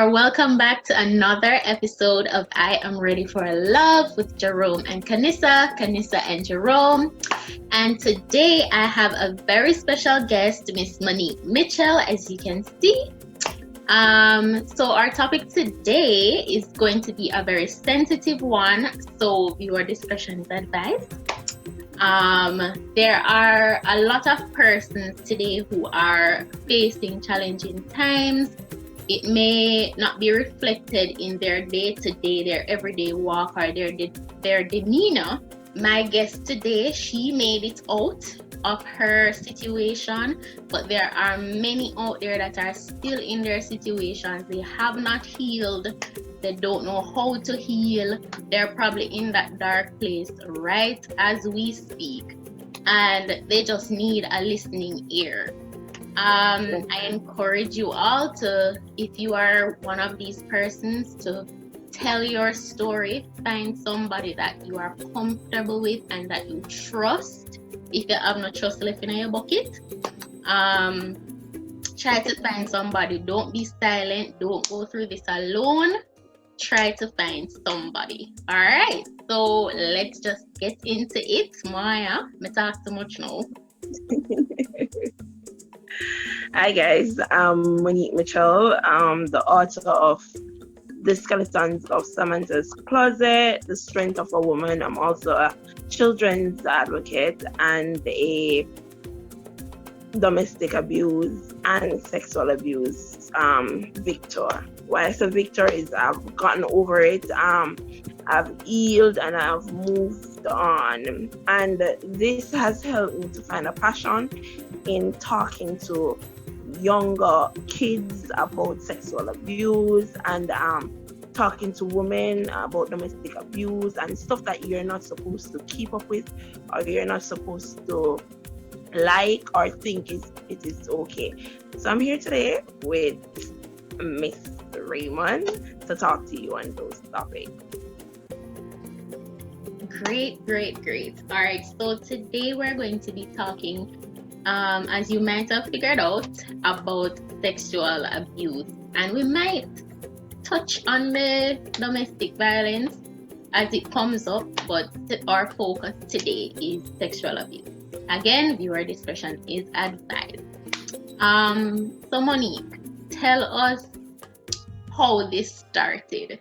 are welcome back to another episode of I Am Ready for Love with Jerome and Kanissa and Jerome. And today I have a very special guest, Miss Monique Mitchell, as you can see. So our topic today is going to be a very sensitive one, so viewer discretion is advised. There are a lot of persons today who are facing challenging times. It may not be reflected in their day-to-day, their everyday walk, or their demeanor. My guest today, she made it out of her situation, but there are many out there that are still in their situations. They have not healed. They don't know how to heal. They're probably in that dark place right as we speak, and they just need a listening ear. I encourage you all to, if you are one of these persons, to tell your story. Find somebody that you are comfortable with and that you trust. If you have no trust left in your bucket, try to find somebody. Don't be silent. Don't go through this alone. Try to find somebody. All right. So let's just get into it. Maya, I talk too much now. Hi guys, I'm Monique Mitchell. I'm the author of The Skeletons of Samantha's Closet, The Strength of a Woman. I'm also a children's advocate and a domestic abuse and sexual abuse victor. Why I say victor is I've gotten over it. I've healed and I've moved on. And this has helped me to find a passion in talking to younger kids about sexual abuse and talking to women about domestic abuse and stuff that you're not supposed to keep up with or you're not supposed to like or think it is okay. So I'm here today with Miss Raymond to talk to you on those topics. Great. All right, so today we're going to be talking, as you might have figured out, about sexual abuse, and we might touch on the domestic violence as it comes up, but our focus today is sexual abuse. Again, viewer discretion is advised. So Monique, tell us how this started.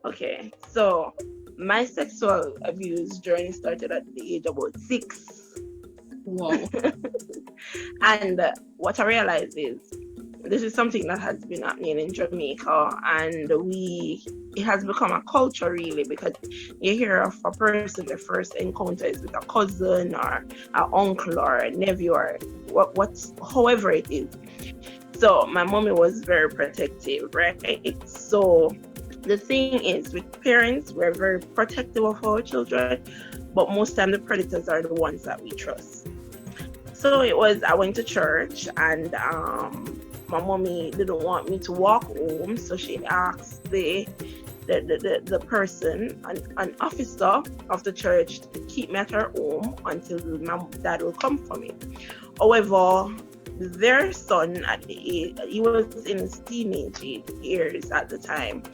Okay, so my sexual abuse journey started at the age of about 6. Wow. And what I realized is this is something that has been happening in Jamaica, and it has become a culture really, because you hear of a person, the first encounter is with a cousin or an uncle or a nephew or however it is. So my mommy was very protective, right? So the thing is, with parents, we're very protective of our children, but most time the predators are the ones that we trust. So I went to church, and my mommy didn't want me to walk home, so she asked the person, an officer of the church, to keep me at her home until my dad will come for me. However, their son at the age, he was in his teenage years at the time.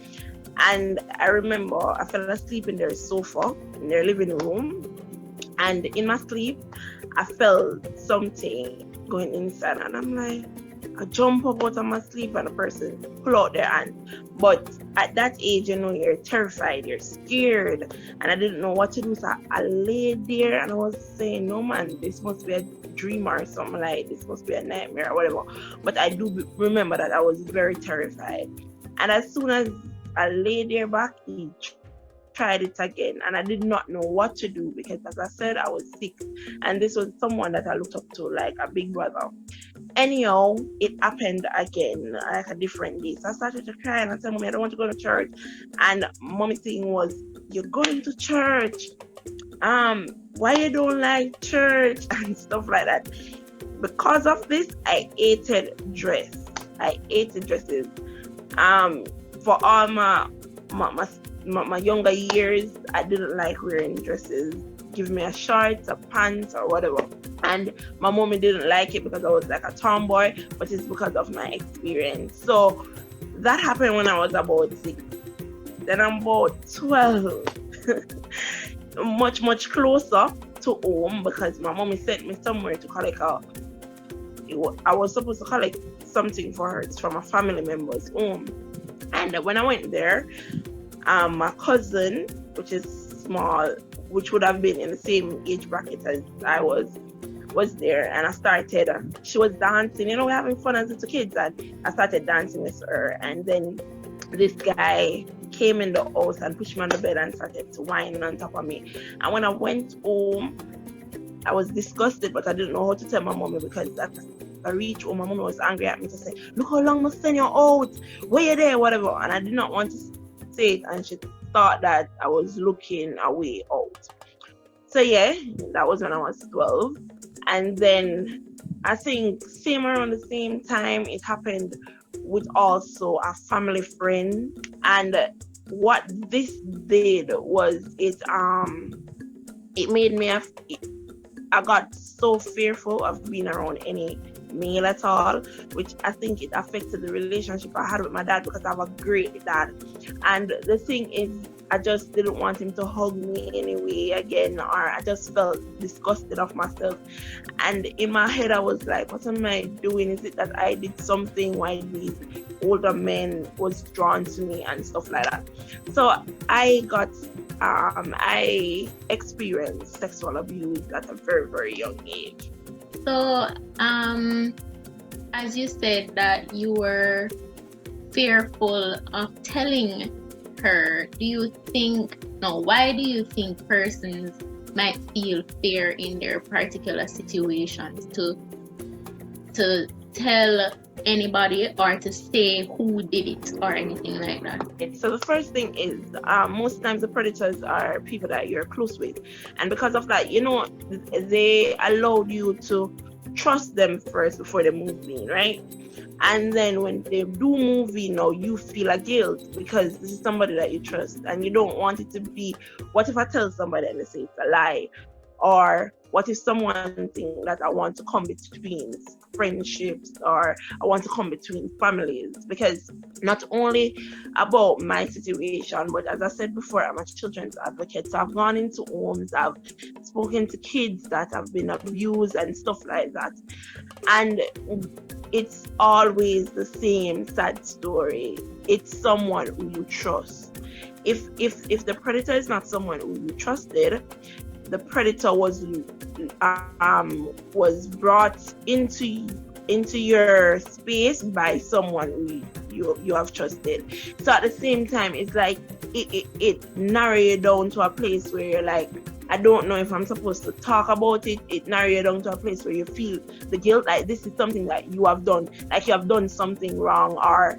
And I remember I fell asleep in their sofa in their living room, and in my sleep I felt something going inside, and I'm like, I jump up out of my sleep and a person pull out their hand. But at that age, you're terrified, you're scared, and I didn't know what to do. So I laid there and I was saying, no man, this must be a dream or something, like this must be a nightmare or whatever. But I do remember that I was very terrified. And as soon as I lay there back, he tried it again, and I did not know what to do because, as I said, I was 6, and this was someone that I looked up to like a big brother. Anyhow, it happened again, like a different day. So I started to cry and I said, Mommy, I don't want to go to church. And Mommy's thing was, you're going to church. Why you don't like church and stuff like that. Because of this, I hated dress. I hated dresses. For all my younger years, I didn't like wearing dresses. Give me a shirt, a pants, or whatever. And my mommy didn't like it because I was like a tomboy, but it's because of my experience. So That happened when I was about 6. Then I'm about 12. much closer to home because my mommy sent me somewhere to collect I was supposed to collect something for her. It's from a family member's home. And when I went there, my cousin, which is small, which would have been in the same age bracket as I was there, and I started, she was dancing, we're having fun as little kids, and I started dancing with her, and then this guy came in the house and pushed me on the bed and started to whine on top of me. And when I went home, I was disgusted, but I didn't know how to tell my mommy because I reached home, my mom was angry at me to say, look how long must send you out, where you there, whatever. And I did not want to say it, and she thought that I was looking away out. So yeah, that was when I was 12. And then I think around the same time it happened with also a family friend. And what this did was it made me I got so fearful of being around any male at all, which I think it affected the relationship I had with my dad because I have a great dad. And the thing is, I just didn't want him to hug me anyway again, or I just felt disgusted of myself. And in my head, I was like, what am I doing? Is it that I did something why these older men was drawn to me and stuff like that? So I experienced sexual abuse at a very, very young age. So, as you said that you were fearful of telling her, why do you think persons might feel fear in their particular situations to tell anybody or to say who did it or anything like that? So the first thing is, most times the predators are people that you're close with, and because of that, they allowed you to trust them first before they move in, right? And then when they do move in, you feel a guilt because this is somebody that you trust, and you don't want it to be, what if I tell somebody and they say it's a lie? Or what if someone thinks that I want to come between friendships, or I want to come between families? Because not only about my situation, but as I said before, I'm a children's advocate. So I've gone into homes, I've spoken to kids that have been abused and stuff like that. And it's always the same sad story. It's someone who you trust. If the predator is not someone who you trusted, the predator was brought into your space by someone who you have trusted. So at the same time, it's like it narrows you down to a place where you're like, I don't know if I'm supposed to talk about it. It narrows you down to a place where you feel the guilt, like this is something that you have done, like you have done something wrong, or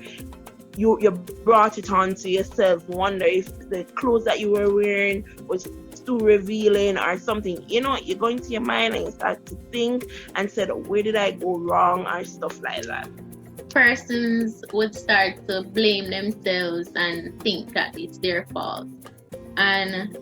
you brought it onto yourself. Wonder if the clothes that you were wearing was too revealing or something. You go into your mind and you start to think and said, where did I go wrong, or stuff like that. Persons would start to blame themselves and think that it's their fault. And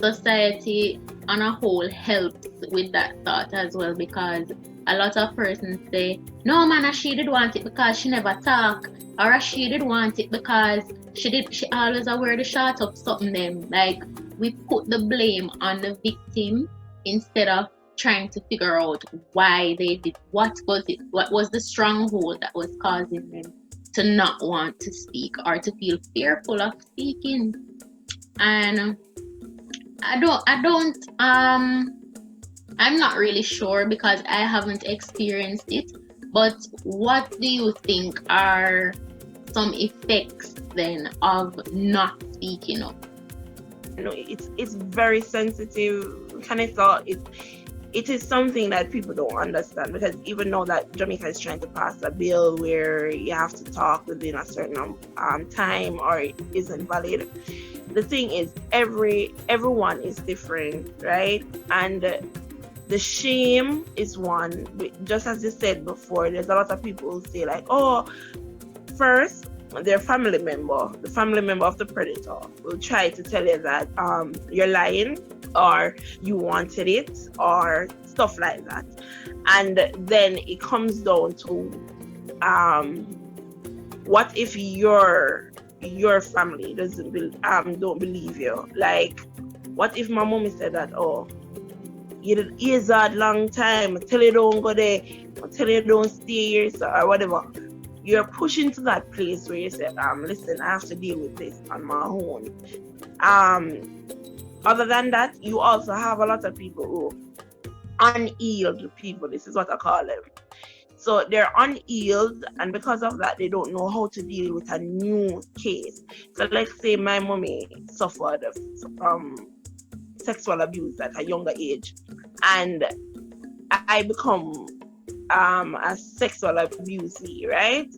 society on a whole helps with that thought as well, because a lot of persons say, no man, she did want it because she never talk, or she did want it because she always wear the short up something them. Like, we put the blame on the victim instead of trying to figure out why they did, what was the stronghold that was causing them to not want to speak or to feel fearful of speaking. And I'm not really sure because I haven't experienced it, but what do you think are some effects then of not speaking up? It's very sensitive, kind of thought. It is something that people don't understand, because even though that Jamaica is trying to pass a bill where you have to talk within a certain time or it isn't valid, the thing is everyone is different, right? And the shame is one. Just as you said before, there's a lot of people who say like, oh, first their family member, the family member of the predator, will try to tell you that you're lying, or you wanted it, or stuff like that. And then it comes down to what if your family don't believe you? Like, what if my mommy said that, oh, you did ears hard long time, I tell you don't go there, I tell you don't stay here, so, or whatever. You're pushing to that place where you say, listen, I have to deal with this on my own. Other than that, you also have a lot of people who unhealed people. This is what I call them. So they're unhealed, and because of that, they don't know how to deal with a new case. So let's say my mommy suffered from sexual abuse at a younger age, and I become a sexual abusee, right?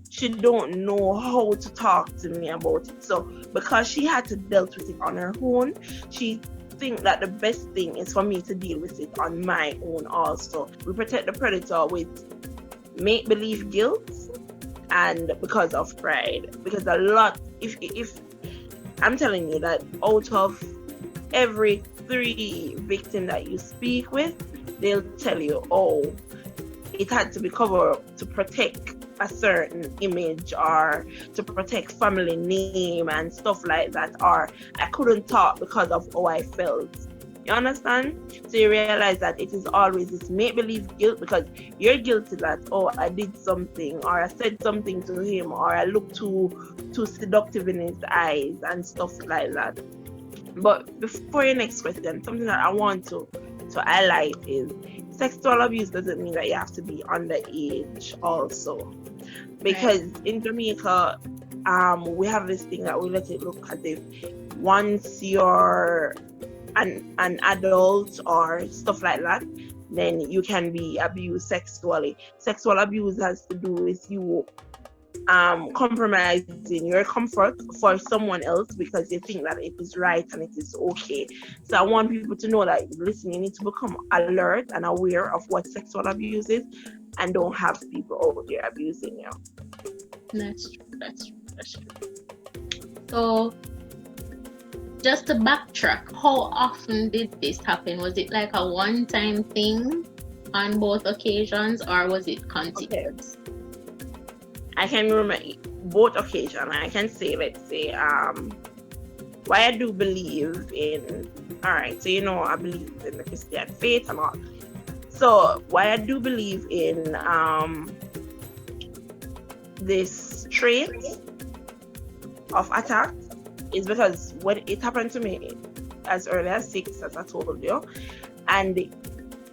She don't know how to talk to me about it. So because she had to deal with it on her own, she think that the best thing is for me to deal with it on my own also. We protect the predator with make-believe guilt and because of pride. Because a lot, if I'm telling you that out of every 3 victims that you speak with, they'll tell you, oh, it had to be covered up to protect a certain image or to protect family name and stuff like that, or I couldn't talk because of how I felt. You understand? So you realize that it is always this make-believe guilt, because you're guilty that, oh, I did something, or I said something to him, or I looked too seductive in his eyes and stuff like that. But before your next question, something that I want to highlight is sexual abuse doesn't mean that you have to be underage also. Because in Jamaica, we have this thing that we let it look as if once you're an adult or stuff like that, then you can be abused sexually. Sexual abuse has to do with you compromising your comfort for someone else because you think that it is right and it is okay. So I want people to know that, listen, you need to become alert and aware of what sexual abuse is, and don't have people out there abusing you. That's true. So just to backtrack, how often did this happen? Was it like a one-time thing on both occasions, or was it continuous? Okay. I can remember both occasions. I can say, let's say, why I do believe in, alright, so I believe in the Christian faith and all. So why I do believe in this trait of attack is because when it happened to me as early as 6, as I told you, and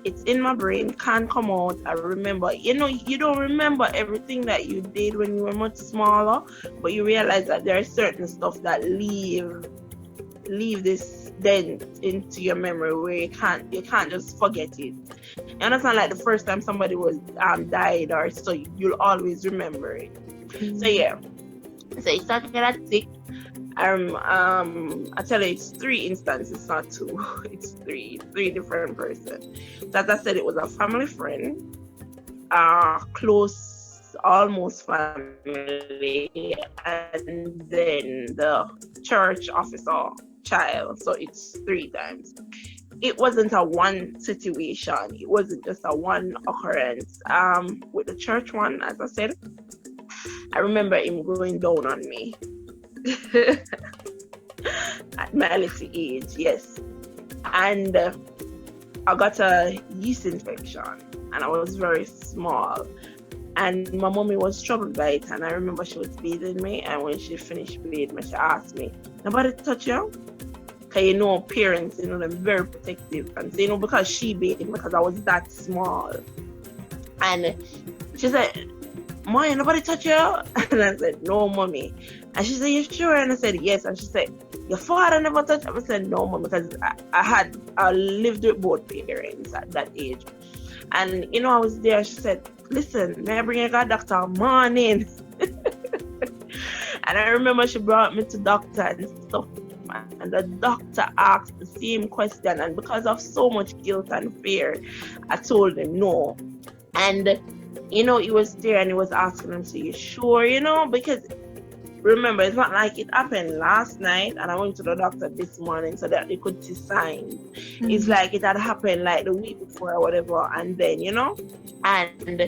it's in my brain, can't come out. I remember, you don't remember everything that you did when you were much smaller, but you realize that there are certain stuff that leave this dent into your memory where you can't just forget it. You understand? Like the first time somebody was died or so, you'll always remember it. Mm-hmm. So yeah, so it started at 6. I tell you, it's 3 instances, not 2. It's 3 different persons. So as I said, it was a family friend, close, almost family, and then the church officer child. So it's 3 times. It wasn't a one situation. It wasn't just a one occurrence. With the church one, as I said, I remember him going down on me. At my little age, yes. And I got a yeast infection, and I was very small. And my mommy was troubled by it, and I remember she was bathing me, and when she finished bathing me, she asked me, "Nobody touch you?" Because parents, they're very protective, and because she bathed me, because I was that small. And she said, "Mommy, nobody touch you?" And I said, "No, mommy." And she said, "You sure?" And I said, "Yes." And she said, "Your father never touched you?" I said, "No, mom," because I lived with both parents at that age. And I was there. She said, "Listen, may I bring you a doctor morning?" And I remember she brought me to doctor and stuff. And the doctor asked the same question. And because of so much guilt and fear, I told him no. And he was there and he was asking him, "So you sure?" Because remember, it's not like it happened last night and I went to the doctor this morning so that they could see signs. Mm-hmm. It's like it had happened like the week before or whatever, and then, and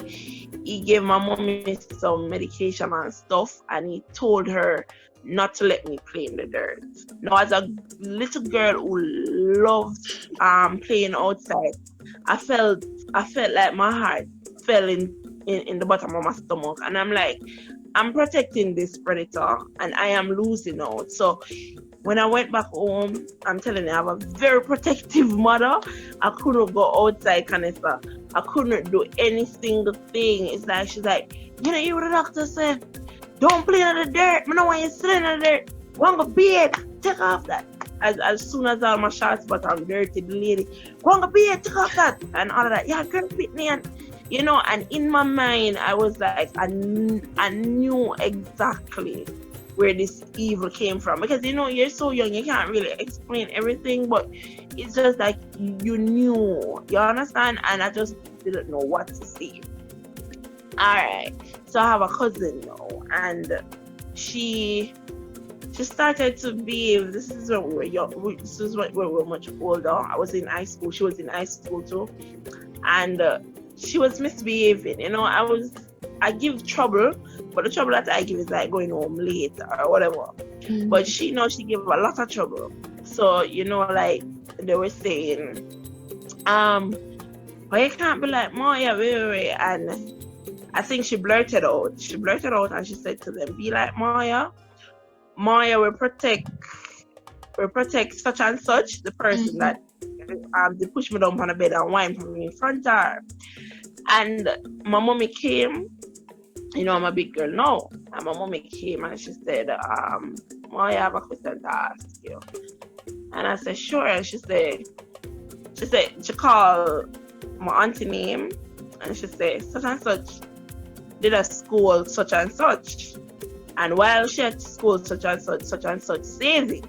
he gave my mommy some medication and stuff, and he told her not to let me play in the dirt. Now, as a little girl who loved playing outside, I felt like my heart fell in the bottom of my stomach, and I'm like, I'm protecting this predator and I am losing out. So when I went back home, I'm telling you, I have a very protective mother. I couldn't go outside, Canessa. I couldn't do any single thing. It's like, she's like, you know, what the doctor said, don't play in the dirt. I don't want you sitting in the dirt. Go on, go bed. Take off that. As soon as all my shots, but I'm dirty, the lady, go on, go bed. Take off that. And all of that. Yeah, girl, fit me. And, you know, and in my mind, I was like, I knew exactly where this evil came from, because you know, you're so young, you can't really explain everything, but it's just like you knew, you understand? And I just didn't know what to say. All right, so I have a cousin now, and she started to behave. This is when we were young. This is when we were much older. I was in high school. She was in high school too, and she was misbehaving. You know, I give trouble, but the trouble that I give is like going home late or whatever. Mm-hmm. But she gave a lot of trouble. So, you know, like they were saying, but you can't be like, Maya, wait. And I think she blurted out and she said to them, be like Maya will protect such and such, the person that they push me down on the bed and whine for me in front of her. And my mommy came, you know, I'm a big girl now, and my mommy came and she said, I have a question to ask you. And I said, sure. And she called my auntie name, and she said, such and such did a school such and such, and while she at school such and such says it.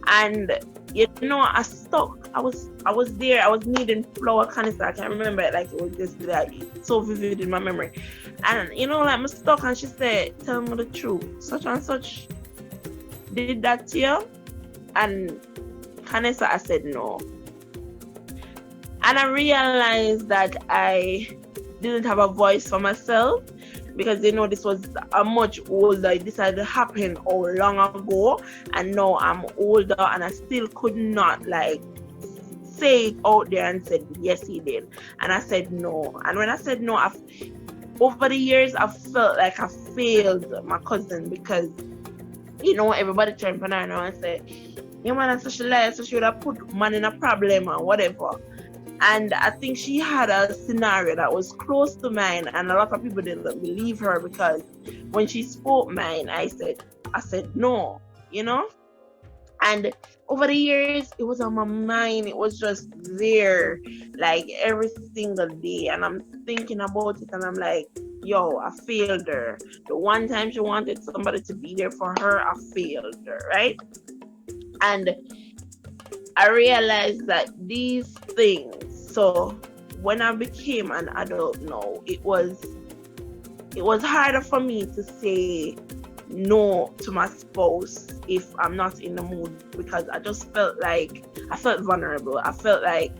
And you know, I stuck. I was there. I was kneading flour canister. I can't remember it like it was just like so vivid in my memory. And you know, like I'm stuck. And she said, "Tell me the truth. Such and such did that to you." And Canessa, I said no. And I realized that I didn't have a voice for myself, because you know, this was a much older, this had happened long ago, and now I'm older and I still could not like say it out there and said yes he did. And I said no. And when I said no, over the years I felt like I failed my cousin, because you know, everybody turned to her now and said, you man, that's such a lie, so she would have put man in a problem or whatever. And I think she had a scenario that was close to mine, and a lot of people didn't believe her, because when she spoke mine, I said no, you know. And over the years, it was on my mind. It was just there, like every single day. And I'm thinking about it, and I'm like, yo, I failed her. The one time she wanted somebody to be there for her, I failed her, right? And I realized that these things, so when I became an adult now, it was harder for me to say no to my spouse if I'm not in the mood, because I just felt vulnerable. I felt like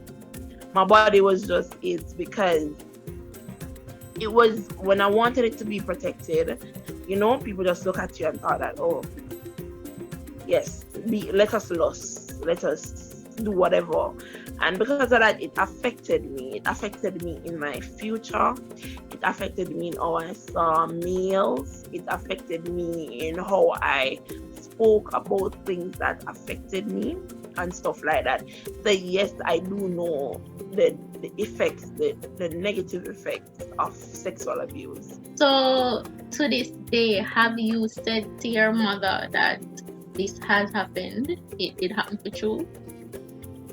my body was just it, because it was when I wanted it to be protected, you know, people just look at you and thought that, oh, yes, let us lust, let us do whatever. And because of that, it affected me. It affected me in my future. It affected me in how I saw males. It affected me in how I spoke about things that affected me and stuff like that. So yes, I do know the effects, the negative effects of sexual abuse. So to this day, have you said to your mother that this has happened? It happened to you?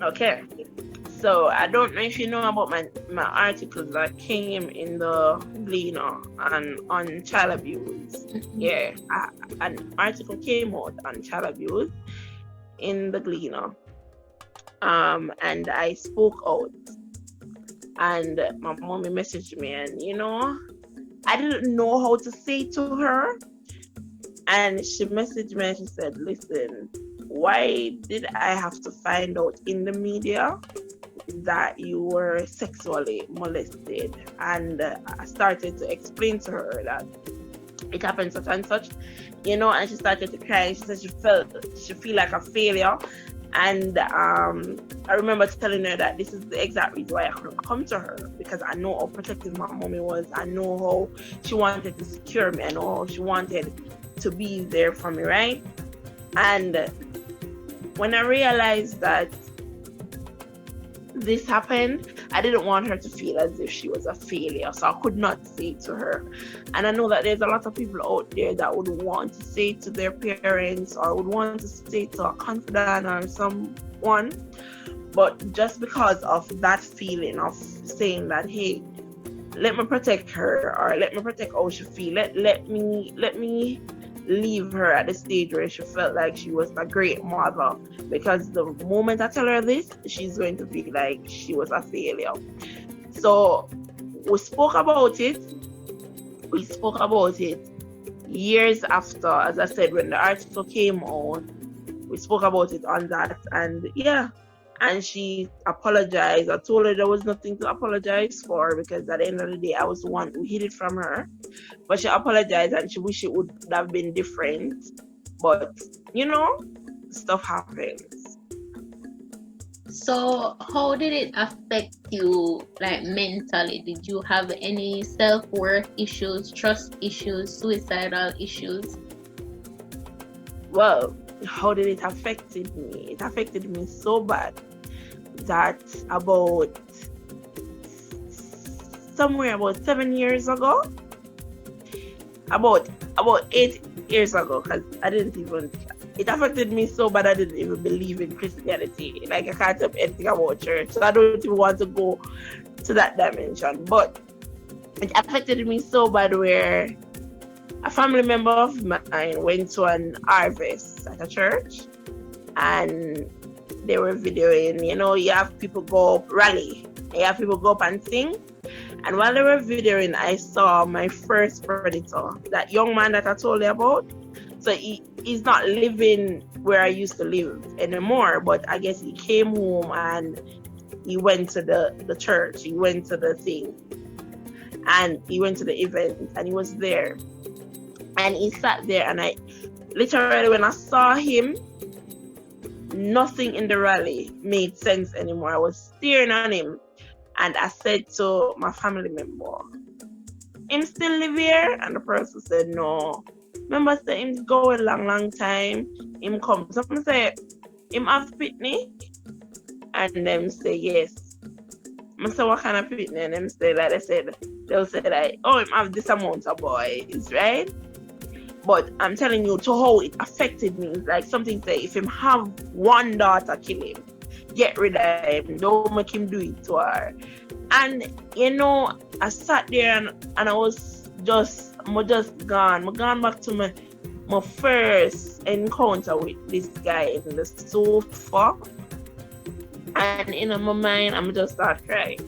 Okay. So I don't know if you know about my articles that came in the Gleaner and on child abuse. Mm-hmm. Yeah, an article came out on child abuse in the Gleaner, and I spoke out, and my mommy messaged me, and you know, I didn't know how to say to her, and she messaged me and she said, listen, why did I have to find out in the media that you were sexually molested, and I started to explain to her that it happened such and such, and she started to cry. She said she feel like a failure. And I remember telling her that this is the exact reason why I couldn't come to her, because I know how protective my mommy was. I know how she wanted to secure me. I know how she wanted to be there for me, right? And when I realized that this happened, I didn't want her to feel as if she was a failure, so I could not say it to her. And I know that there's a lot of people out there that would want to say it to their parents, or would want to say it to a confidant or someone, but just because of that feeling of saying that, hey, let me protect her, or let me protect how she feel, let me leave her at the stage where she felt like she was a great mother, because the moment I tell her this, she's going to feel like she was a failure. So we spoke about it years after, as I said, when the article came on. We spoke about it on that, and yeah, and she apologized. I told her there was nothing to apologize for, because at the end of the day, I was the one who hid it from her. But she apologized, and she wished it would have been different. But stuff happens. So how did it affect you, like mentally? Did you have any self-worth issues, trust issues, suicidal issues? Well, how did it affect me? It affected me so bad that about 7 years ago, about 8 years ago, because it affected me so bad I didn't even believe in Christianity. Like, I can't tell anything about church, so I don't even want to go to that dimension. But it affected me so bad where a family member of mine went to an harvest at a church, and they were videoing. You have people go up, rally, you have people go up and sing. And while they were videoing, I saw my first predator, that young man that I told you about. So he's not living where I used to live anymore, but I guess he came home and he went to the church, he went to the thing, and he went to the event, and he was there. And he sat there, and I literally, when I saw him, nothing in the rally made sense anymore. I was staring on him, and I said to my family member, him still live here? And the person said, no. Remember, say him's going long time. Him come. Someone say, him have pitney? And them say, yes. I say, what kind of pitney? And them say, like I said, they'll say, like, oh, him have this amount of boys, right? But I'm telling you, to how it affected me, like something say, if him have one daughter, kill him. Get rid of him. Don't make him do it to her. And, I sat there and I was just gone. I'm gone back to my first encounter with this guy in the sofa. And in my mind, I'm just start crying.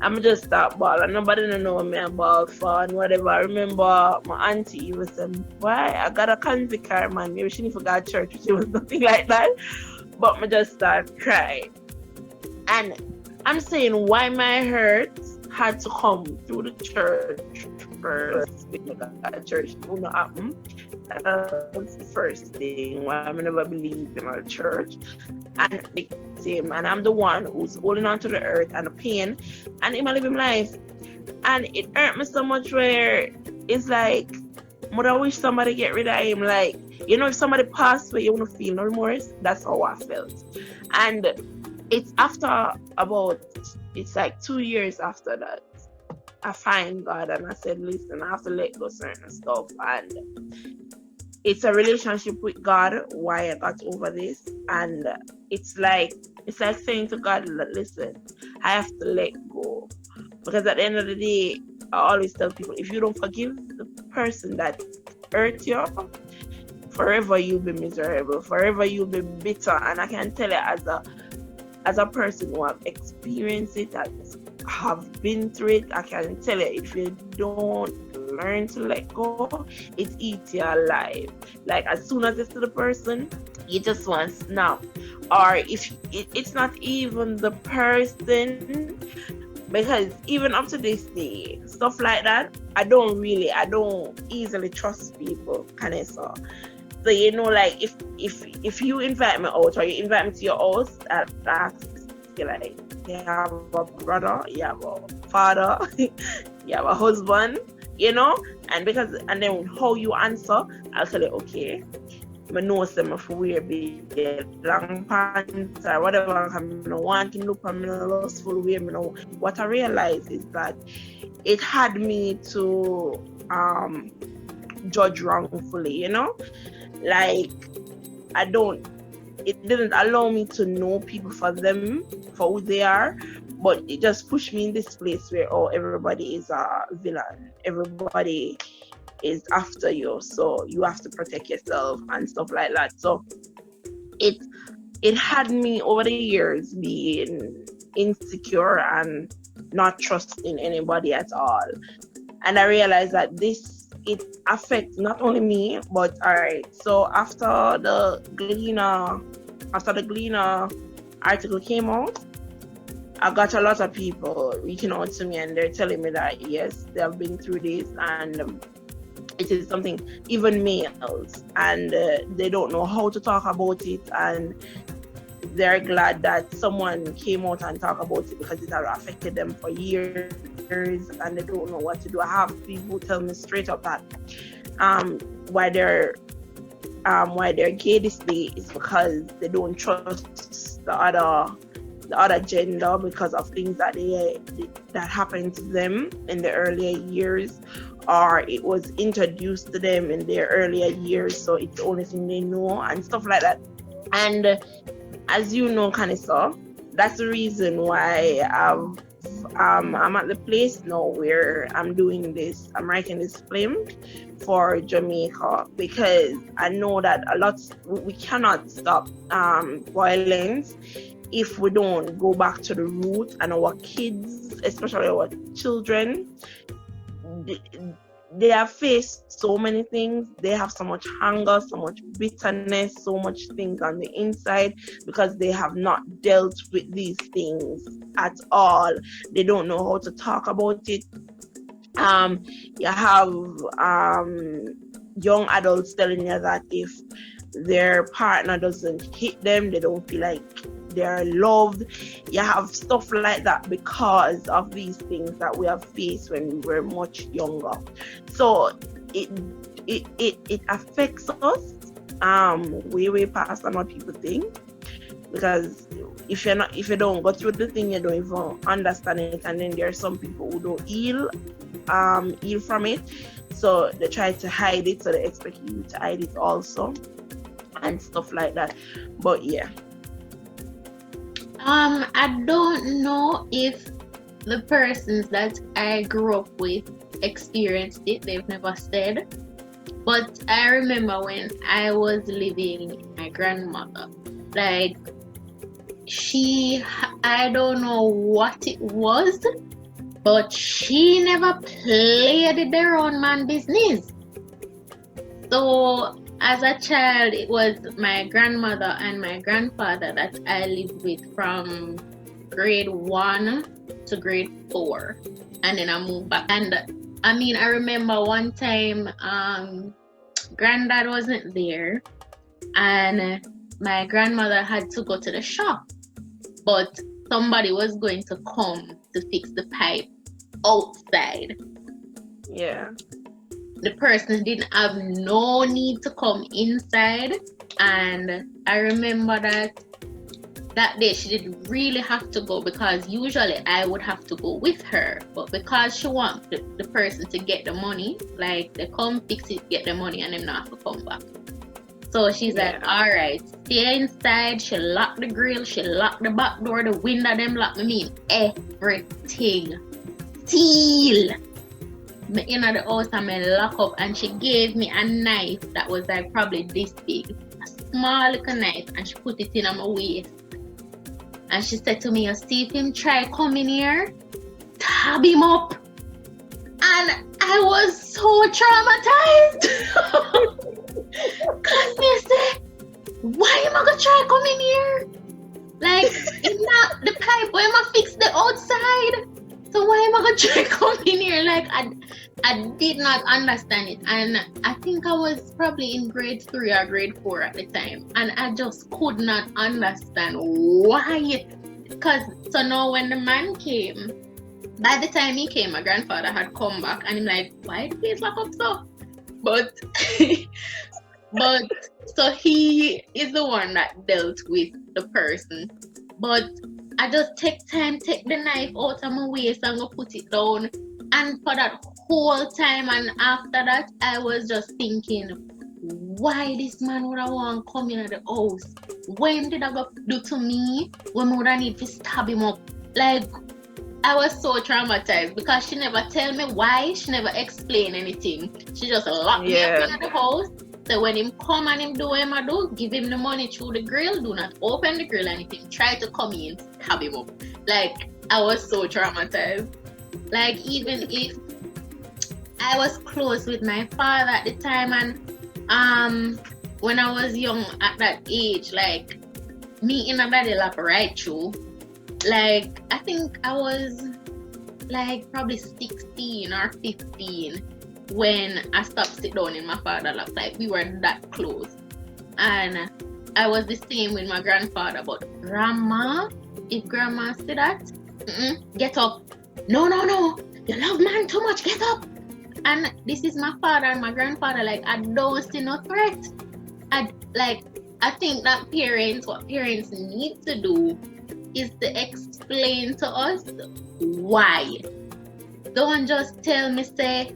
I'm just start bawling. Nobody don't know me about for and whatever. I remember my auntie was saying, why? I got a convict car, man. Maybe she didn't forget church. She was nothing like that. But I just start crying. And I'm saying why my hurt had to come through the church first. That church would not happen. That was the first thing why I never believed in a church. And and I'm the one who's holding on to the earth and the pain, and him living life. And it hurt me so much where it's like, I wish somebody get rid of him. Like, if somebody passed away, you wouldn't feel no remorse. That's how I felt. And it's after it's like 2 years after that, I find God and I said, listen, I have to let go certain stuff. And it's a relationship with God why I got over this. And it's like saying to God, listen, I have to let go. Because at the end of the day, I always tell people, if you don't forgive the person that hurt you, forever you'll be miserable, forever you'll be bitter. And I can tell you, as a person who have experienced it, that have been through it, I can tell you, if you don't learn to let go, it eats you alive. Like, as soon as it's to the person, you just want to snap. Or if it's not even the person, because even up to this day, stuff like that, I don't easily trust people, Kanessa. So like if you invite me out or you invite me to your house, I'll ask you like, you have a brother, you have a father, you have a husband, and then how you answer, I'll tell you, okay, I know some of wear big long pants or whatever, I'm not wanting look, I'm not lustful way, what I realized is that it had me to judge wrongfully, like it didn't allow me to know people for who they are, but it just pushed me in this place where everybody is a villain, everybody is after you, so you have to protect yourself and stuff like that. So it had me over the years being insecure and not trusting anybody at all. And I realized that it affects not only me, but all right. So after the Gleaner article came out, I got a lot of people reaching out to me and they're telling me that yes, they have been through this and it is something, even males, and they don't know how to talk about it, and they're glad that someone came out and talked about it because it has affected them for years and they don't know what to do. I have people tell me straight up that why they're gay this day is because they don't trust the other gender because of things that that happened to them in the earlier years, or it was introduced to them in their earlier years, so it's the only thing they know and stuff like that. And as you know, Kanissa, that's the reason why I'm at the place now where I'm writing this film for Jamaica, because I know that we cannot stop violence if we don't go back to the roots, and our kids, especially our children, they have faced so many things. They have so much hunger, so much bitterness, so much things on the inside because they have not dealt with these things at all. They don't know how to talk about it. You have young adults telling you that if their partner doesn't hit them, they don't feel like they're loved. You have stuff like that because of these things that we have faced when we were much younger. So it affects us way past what people think, because if you don't go through the thing, you don't even understand it, and then there are some people who don't heal from it, so they try to hide it, so they expect you to hide it also and stuff like that. But yeah, I don't know if the persons that I grew up with experienced it. They've never said. But I remember when I was living with my grandmother, like I don't know what it was, but she never played their own man business. So as a child, it was my grandmother and my grandfather that I lived with from grade 1 to grade 4, and then I moved back. And I mean, I remember one time granddad wasn't there and my grandmother had to go to the shop, but somebody was going to come to fix the pipe outside. Yeah. The person didn't have no need to come inside, and I remember that day she didn't really have to go, because usually I would have to go with her, but because she wants the person to get the money, like they come fix it, get the money, and then not have to come back. So she's like, all right, stay inside. She locked the grill, she locked the back door, the window, them locked. I mean, everything. Seal. Me in the house and me lock up, and she gave me a knife that was like probably this big, a small little knife, and she put it in my waist. And she said to me, you see if him try come in here, stab him up. And I was so traumatized. Cause me say, why am I gonna try come in here? Like, it's not the pipe. Why am I fix the outside? So why am I gonna try come in here? Like, I did not understand it, and I think I was probably in grade 3 or grade 4 at the time, and I just could not understand why. Because so now when the man came, by the time he came, my grandfather had come back, and I'm like, why the place lock up so? But but so he is the one that dealt with the person. But I just take the knife out of my waist and go put it down. And for that whole time and after that, I was just thinking, why this man would have want to come in the house? When did I go do to me? When would I need to stab him up? Like, I was so traumatized because she never tell me why. She never explain anything. She just locked me up in the house. So when him come and him do what him do, give him the money through the grill. Do not open the grill, and if him try to come in, stab him up. Like, I was so traumatized. Like, even if I was close with my father at the time, and when I was young at that age, like, me in a daddy lap right through. Like, I think I was like probably 16 or 15 when I stopped sit down in my father's lap. Like, we were that close. And I was the same with my grandfather. But grandma, if grandma said that, get up. No. You love man too much, get up. And this is my father and my grandfather. Like, I don't see no threat. I think that what parents need to do is to explain to us why. Don't just tell me, say,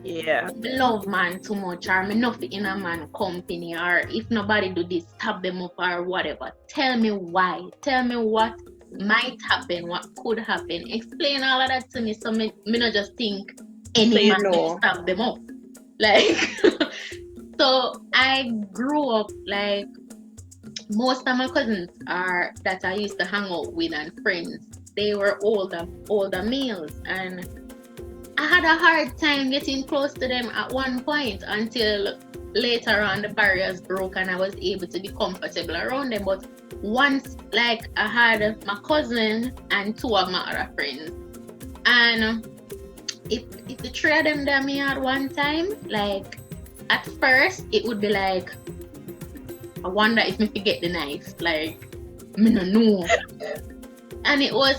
love man too much, or me nothing in a man company, or if nobody do this, stab them up, or whatever. Tell me why. Tell me what might happen, what could happen. Explain all of that to me, so me not just think any man can stab them up. Like, so I grew up like, most of my cousins that I used to hang out with and friends, they were older males, and I had a hard time getting close to them at one point until later on the barriers broke and I was able to be comfortable around them. But once, like, I had my cousin and 2 of my other friends, and if the 3 of them that me at one time, like, at first it would be like, I wonder if me forget the knife. Like, me no know. And it was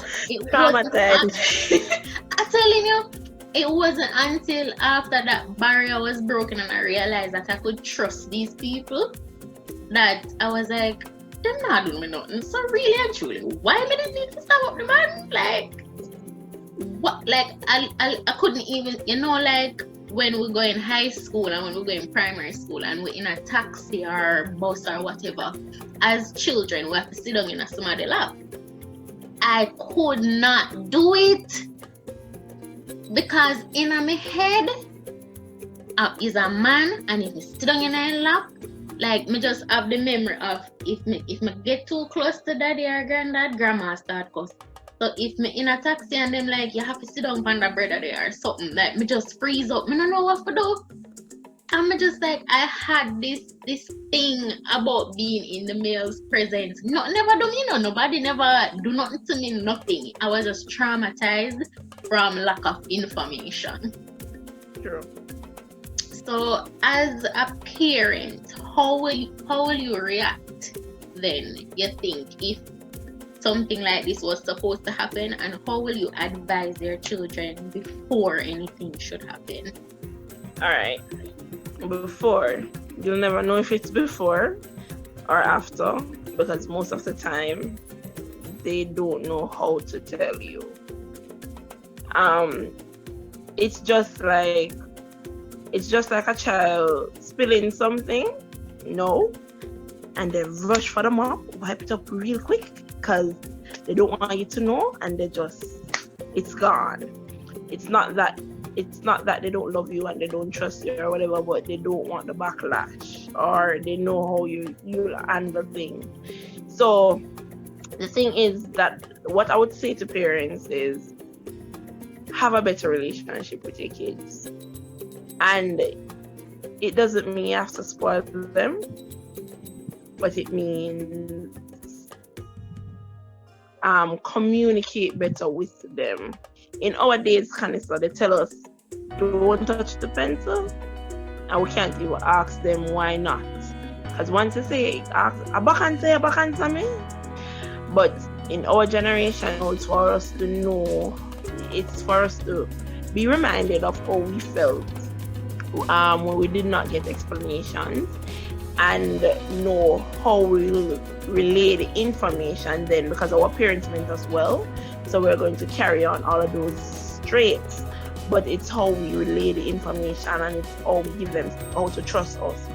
traumatized. I'm telling you, it wasn't until after that barrier was broken and I realized that I could trust these people that I was like, they're not doing me nothing. So really and truly, why me didn't need to stop up the man? Like, what? Like, I couldn't even, like, when we go in high school and when we go in primary school and we're in a taxi or bus or whatever, as children, we have to sit down in somebody's lap. I could not do it because in my head, is a man, and if I sit down in a lap, like, me just have the memory of if me get too close to daddy or granddad, grandma start cuss. So if me in a taxi and them like, you have to sit down on the bread there or something, like, me just freeze up. Me don't know what to do. And me just like, I had this thing about being in the male's presence. No, never do me no. Nobody never do nothing to me, nothing. I was just traumatized from lack of information. True. So as a parent, how will you react then, you think, if something like this was supposed to happen, and how will you advise your children before anything should happen? All right. Before, you'll never know if it's before or after, because most of the time they don't know how to tell you. It's just like a child spilling something, and they rush for the mop, wipe it up real quick because they don't want you to know, and it's gone. It's not that they don't love you and they don't trust you or whatever, but they don't want the backlash, or they know how you handle things. So the thing is that what I would say to parents is, have a better relationship with your kids. And it doesn't mean you have to spoil them, but it means communicate better with them. In our days, Canisa, they tell us don't touch the pencil, and we can't even ask them why not. Because once you say, ask me. But in our generation, it's for us to know, it's for us to be reminded of how we felt when we did not get explanations, and know how we relay the information then, because our parents meant us well. So we're going to carry on all of those traits, but it's how we relay the information, and it's how we give them how to trust us.